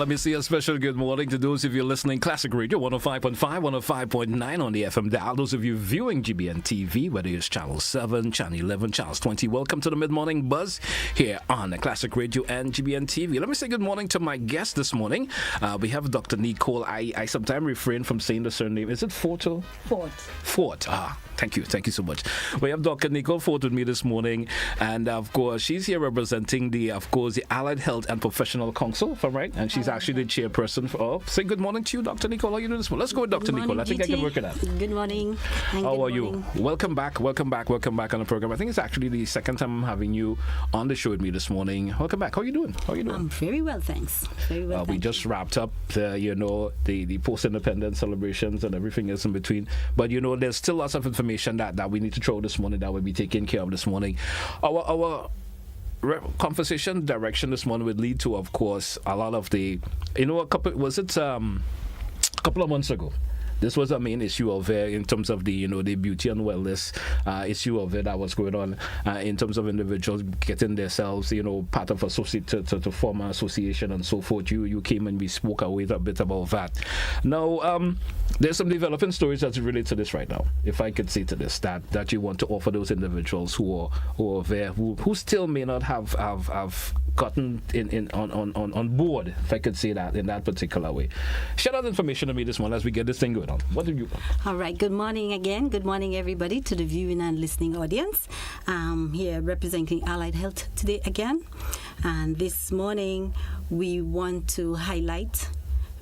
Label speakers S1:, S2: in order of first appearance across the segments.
S1: Let me say a special good morning to those of you listening Classic Radio 105.5, 105.9 on the FM dial. Those of you viewing GBN TV, whether it's Channel 7, Channel 11, Channel 20, welcome to the Mid-Morning Buzz here on the Classic Radio and GBN TV. Let me say good morning to my guest this morning. We have Dr. Nicole. I sometimes refrain from saying the surname. Is it Forte? Forte. Thank you so much. We have Dr. Nicole Forte with me this morning, and of course she's here representing the Allied Health and Professional Council, if I'm right, and she's actually the chairperson for. Say good morning to you, Dr. Nicole. How are you doing this morning? Let's go with Dr. Nicole. I think I can work it out.
S2: Good morning.
S1: How are you? Welcome back on the program. I think it's actually the second time I'm having you on the show with me this morning. Welcome back. How are you doing?
S2: I'm very well, thanks. Very well.
S1: We just wrapped up the post-independence celebrations and everything else in between, but there's still lots of information that we need to throw this morning that will be taken care of this morning. Our conversation direction this morning would lead to, of course, a lot of the, a couple of months ago. This was a main issue of in terms of the the beauty and wellness issue of it that was going on in terms of individuals getting themselves part of associate to form an association and so forth. You came and we spoke a bit about that. Now there's some developing stories that relate to this right now. If I could say to this that you want to offer those individuals who are there who still may not have gotten on board, if I could say that in that particular way. Share that information to me this morning as we get this thing going on. What have you got?
S2: All right. Good morning again. Good morning, everybody, to the viewing and listening audience. Here representing Allied Health today again. And this morning, we want to highlight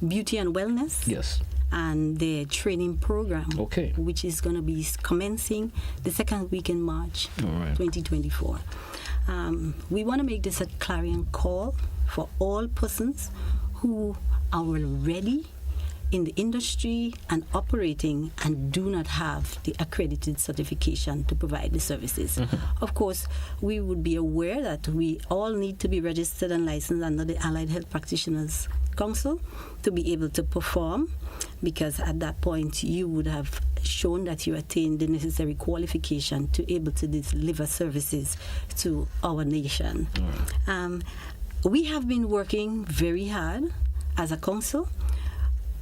S2: beauty and wellness.
S1: Yes.
S2: And the training program,
S1: okay,
S2: which is going to be commencing the second week in March 2024. We want to make this a clarion call for all persons who are already in the industry and operating and do not have the accredited certification to provide the services. Mm-hmm. Of course, we would be aware that we all need to be registered and licensed under the Allied Health Practitioners Council to be able to perform, because at that point you would have shown that you attained the necessary qualification to able to deliver services to our nation. Mm. We have been working very hard as a council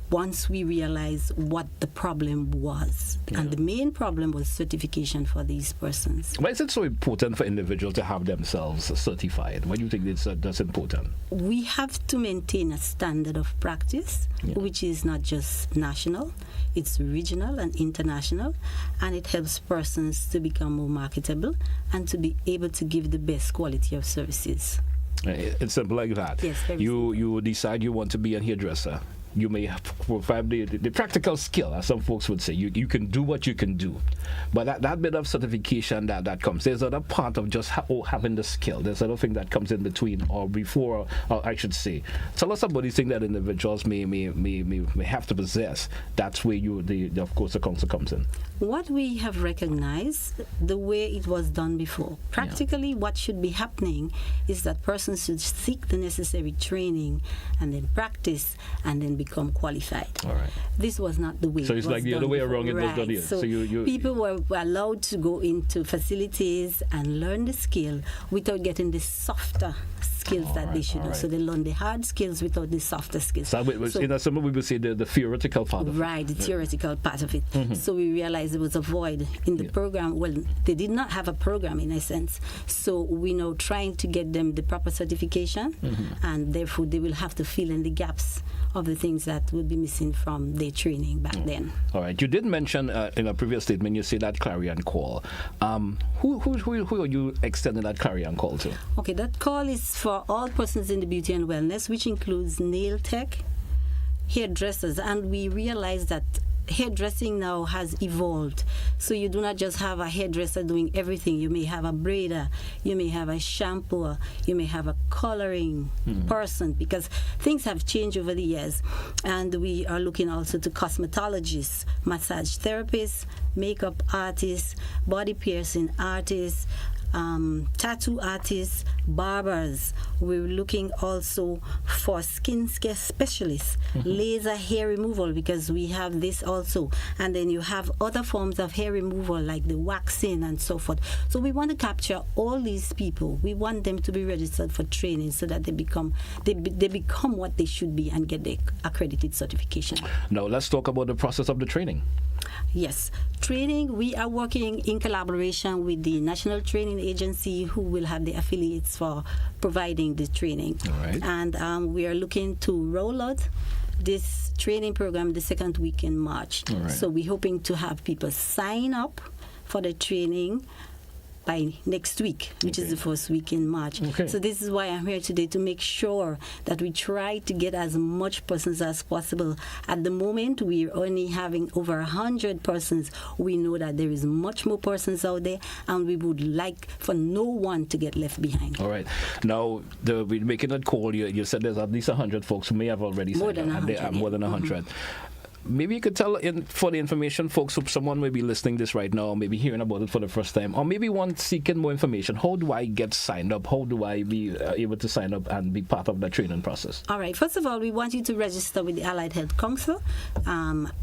S2: once we realized what the problem was. Yeah. And the main problem was certification for these persons.
S1: Why is it so important for individuals to have themselves certified? Why do you think that's important?
S2: We have to maintain a standard of practice, which is not just national, it's regional and international, and it helps persons to become more marketable and to be able to give the best quality of services.
S1: It's simple like that.
S2: Yes,
S1: you decide you want to be a hairdresser. You may provide the practical skill, as some folks would say. You can do what you can do. But that bit of certification that comes, there's other part of just having the skill. There's other thing that comes in between or before, or I should say. Tell us about these things that individuals may have to possess. That's where of course the council comes in.
S2: What we have recognized, the way it was done before, practically what should be happening is that persons should seek the necessary training and then practice and then become qualified.
S1: All right.
S2: This was not the way.
S1: So it's like the other way around. It was done here.
S2: So
S1: you
S2: people were allowed to go into facilities and learn the skill without getting the softer skills that they should know. So they learn the hard skills without the softer skills.
S1: So in some we would say the theoretical part of it.
S2: Right, the theoretical part of it. So we realized there was a void in the program. Well, they did not have a program in a sense. So we now trying to get them the proper certification, and therefore they will have to fill in the gaps of the things that would be missing from their training back then.
S1: All right. You did mention in a previous statement, you say that clarion call. Who are you extending that clarion call to?
S2: Okay, that call is for all persons in the beauty and wellness, which includes nail tech, hairdressers, and we realize that hairdressing now has evolved. So you do not just have a hairdresser doing everything. You may have a braider, you may have a shampooer, you may have a coloring person, because things have changed over the years. And we are looking also to cosmetologists, massage therapists, makeup artists, body piercing artists, tattoo artists, barbers. We're looking also for skin care specialists, laser hair removal, because we have this also. And then you have other forms of hair removal like the waxing and so forth. So we want to capture all these people. We want them to be registered for training so that they become what they should be and get the accredited certification.
S1: Now let's talk about the process of the training.
S2: Yes, training, we are working in collaboration with the National Training Agency, who will have the affiliates for providing the training.
S1: All right.
S2: And we are looking to roll out this training program the second week in March.
S1: All right.
S2: So we're hoping to have people sign up for the training by next week, which is the first week in March.
S1: Okay.
S2: So this is why I'm here today, to make sure that we try to get as much persons as possible. At the moment, we're only having over 100 persons. We know that there is much more persons out there, and we would like for no one to get left behind.
S1: All right. Now, we're making that call. You said there's at least 100 folks who may have already signed
S2: more than 100,
S1: more than 100. Maybe you could tell for the information, folks, who someone may be listening this right now, maybe hearing about it for the first time, or maybe one seeking more information. How do I get signed up? How do I be able to sign up and be part of the training process?
S2: All right. First of all, we want you to register with the Allied Health Council.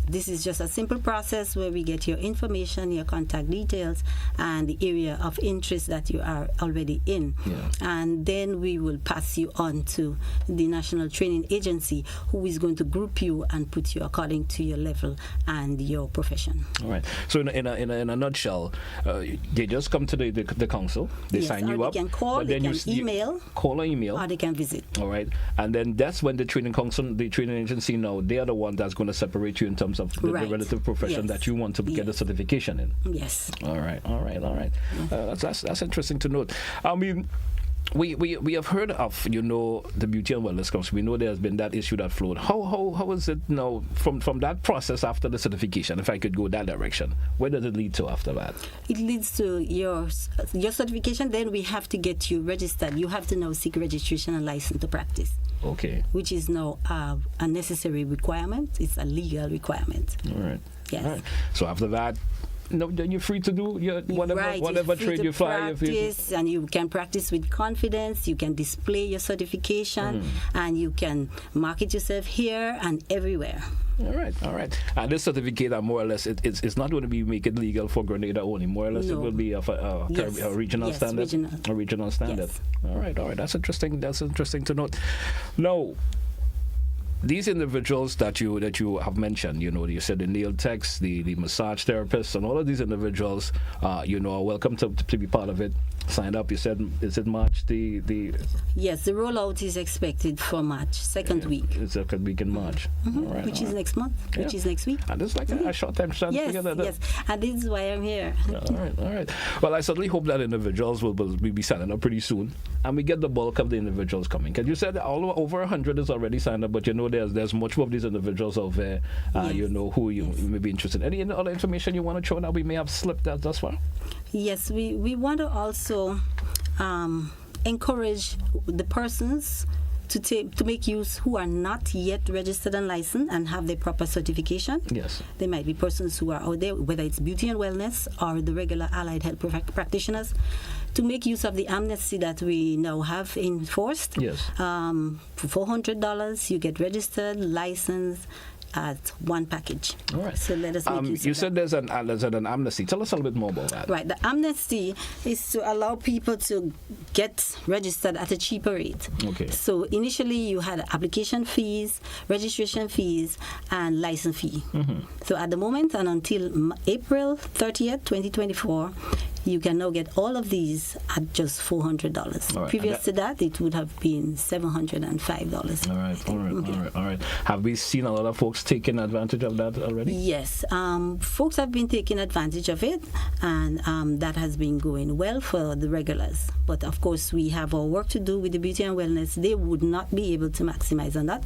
S2: This is just a simple process where we get your information, your contact details, and the area of interest that you are already in.
S1: Yeah.
S2: And then we will pass you on to the National Training Agency, who is going to group you and put you according to your level and your profession.
S1: All right. So in a nutshell, they just come to the council, they sign you up.
S2: They can call, they can email.
S1: Call or email.
S2: Or they can visit.
S1: All right. And then that's when the training council, the training agency, now they are the one that's going to separate you in terms of the relative profession that you want to get a certification in.
S2: Yes.
S1: All right. That's interesting to note. I mean, we have heard of, the Beauty and Wellness Council. We know there's been that issue that flowed. How is it now from that process after the certification, if I could go that direction? Where does it lead to after that?
S2: It leads to your certification. Then we have to get you registered. You have to now seek registration and license to practice.
S1: Okay.
S2: Which is now a necessary requirement. It's a legal requirement.
S1: All right.
S2: Yes.
S1: All right. So after that, then you're free to do your whatever trade you fly.
S2: And you can practice with confidence. You can display your certification, and you can market yourself here and everywhere.
S1: All right. And this certificate, more or less, it's not going to be make it legal for Grenada only. More or less, it will be of a regional standard. A regional standard.
S2: Yes.
S1: All right. That's interesting. That's interesting to note. Now, these individuals that you have mentioned, you said the nail techs, the massage therapists, and all of these individuals, are welcome to be part of it. Sign up. You said, is it March?
S2: Yes, the rollout is expected for March, second week.
S1: It's second week in March.
S2: Which is next month, which is next week.
S1: And it's like a short time together.
S2: Yes, and this is why I'm here.
S1: All right. Well, I certainly hope that individuals will be signing up pretty soon, and we get the bulk of the individuals coming. Because you said over 100 is already signed up, but there's much more of these individuals out there, who you may be interested in. Any other information you want to throw that we may have slipped that thus far?
S2: Yes, we want to also encourage the persons to make use who are not yet registered and licensed and have their proper certification.
S1: Yes.
S2: There might be persons who are out there, whether it's beauty and wellness or the regular allied health practitioners, to make use of the amnesty that we now have enforced.
S1: Yes.
S2: For $400, you get registered, licensed, at one package.
S1: All right.
S2: So let us make use
S1: you
S2: of
S1: said
S2: that.
S1: there's an amnesty. Tell us a little bit more about that.
S2: Right. The amnesty is to allow people to get registered at a cheaper rate.
S1: Okay.
S2: So initially you had application fees, registration fees, and license fee. So at the moment and until April 30th, 2024, you can now get all of these at just $400.
S1: Right.
S2: Previous to that, it would have been $705.
S1: All right. Have we seen a lot of folks taking advantage of that already?
S2: Yes. Folks have been taking advantage of it, and that has been going well for the regulars. But of course, we have our work to do with the beauty and wellness. They would not be able to maximize on that.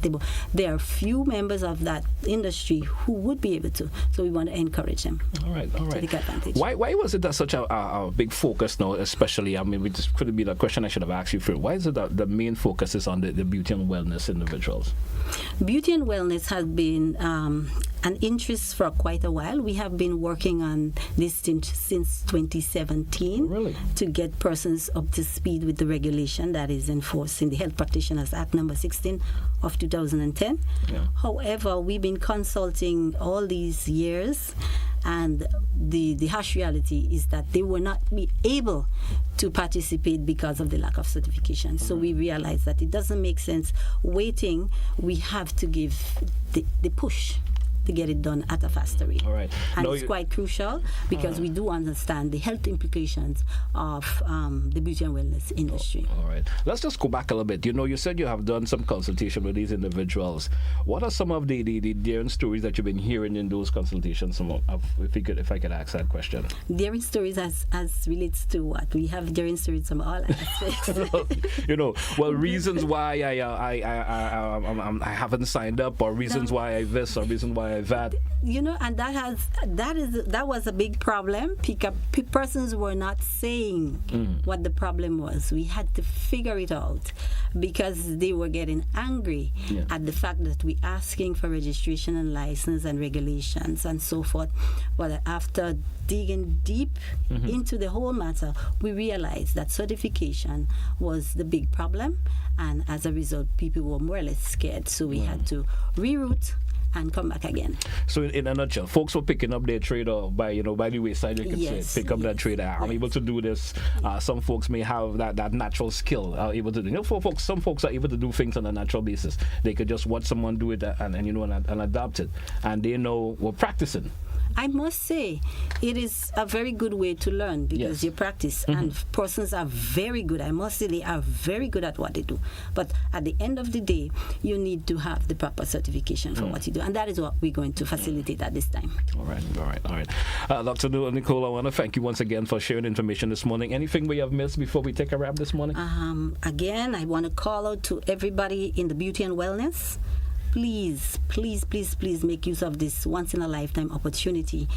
S2: There are few members of that industry who would be able to. So we want to encourage them.
S1: All right.
S2: To take advantage.
S1: Why was it that such a big focus now, especially, I mean, this could be the question I should have asked you for. Why is it that the main focus is on the beauty and wellness individuals?
S2: Beauty and wellness has been an interest for quite a while. We have been working on this since 2017
S1: Really?
S2: to get persons up to speed with the regulation that is enforced in the Health Practitioners Act number 16 of 2010.
S1: Yeah.
S2: However, we've been consulting all these years, and the harsh reality is that they will not be able to participate because of the lack of certification. So we realize that it doesn't make sense waiting. We have to give the push to get it done at a faster rate.
S1: All right.
S2: And it's quite crucial because we do understand the health implications of the beauty and wellness industry.
S1: All right. Let's just go back a little bit. You said you have done some consultation with these individuals. What are some of the daring stories that you've been hearing in those consultations? If I could ask that question.
S2: Daring stories as relates to what? We have daring stories from all aspects.
S1: Reasons why I haven't signed up, or reasons why I this, or reason why I that.
S2: And that was a big problem. Persons were not saying what the problem was. We had to figure it out because they were getting angry at the fact that we asking for registration and license and regulations and so forth. But after digging deep into the whole matter, we realized that certification was the big problem, and as a result, people were more or less scared. So we had to reroute and come back again.
S1: So in a nutshell, folks were picking up their trade by the wayside, you could say, pick up that trade. I'm able to do this. Some folks may have that natural skill, able to do. Some folks are able to do things on a natural basis. They could just watch someone do it and adapt it, and they know we're practicing.
S2: I must say, it is a very good way to learn because you practice, and persons are very good. I must say, they are very good at what they do. But at the end of the day, you need to have the proper certification for what you do, and that is what we're going to facilitate at this time.
S1: All right. Dr. Nicole, I want to thank you once again for sharing information this morning. Anything we have missed before we take a wrap this morning?
S2: Again, I want to call out to everybody in the beauty and wellness. Please make use of this once-in-a-lifetime opportunity.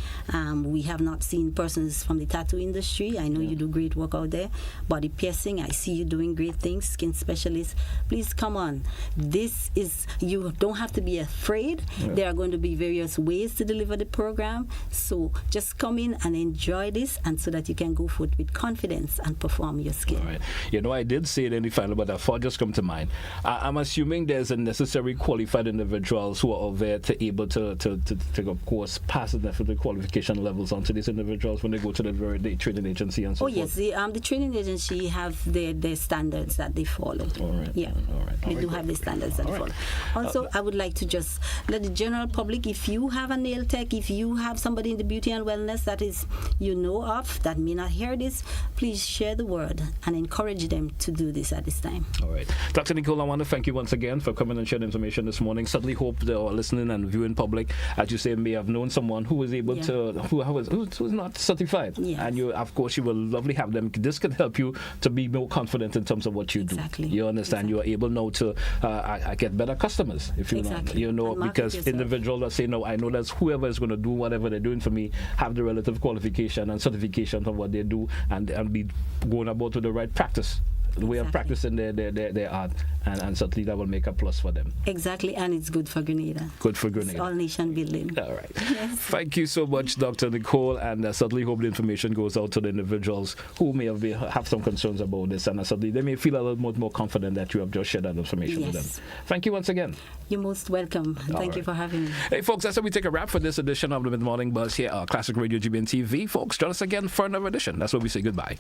S2: We have not seen persons from the tattoo industry. I know you do great work out there. Body piercing, I see you doing great things. Skin specialists, please come on. You don't have to be afraid. There are going to be various ways to deliver the program. So just come in and enjoy this, and so that you can go forth with confidence and perform your skill.
S1: All right. I did say it in the final, but a thought just come to mind. I'm assuming there's a necessary qualified individuals who are there to able to of course pass the qualification levels onto these individuals when they go to the training agency and so forth.
S2: Yes, the training agency have their standards that they follow.
S1: All right.
S2: Yeah.
S1: All right.
S2: They do have the standards that they follow. Also, I would like to just let the general public, if you have a nail tech, if you have somebody in the beauty and wellness that is of that may not hear this, please share the word and encourage them to do this at this time.
S1: All right. Dr. Nicole, I want to thank you once again for coming and sharing information this morning. Certainly hope the listening and viewing public, as you say, may have known someone who was able to, who's not certified.
S2: Yes.
S1: And of course, you will lovely have them. This can help you to be more confident in terms of what you do. You understand? You are able now to get better customers, if you know, because individuals are saying, no, I know that whoever is going to do whatever they're doing for me have the relative qualification and certification of what they do, and be going about with the right practice. the way of practicing their art, and certainly that will make a plus for them.
S2: Exactly, and it's good for Grenada.
S1: Good for Grenada.
S2: It's all nation building.
S1: All right.
S2: Yes.
S1: Thank you so much, Dr. Nicole, and certainly hope the information goes out to the individuals who may have some concerns about this, and certainly they may feel a little more confident that you have just shared that information with them. Thank you once again.
S2: You're most welcome. Thank you for having me.
S1: Hey, folks, that's how we take a wrap for this edition of the Mid-Morning Buzz here on Classic Radio GBN TV. Folks, join us again for another edition. That's where we say goodbye.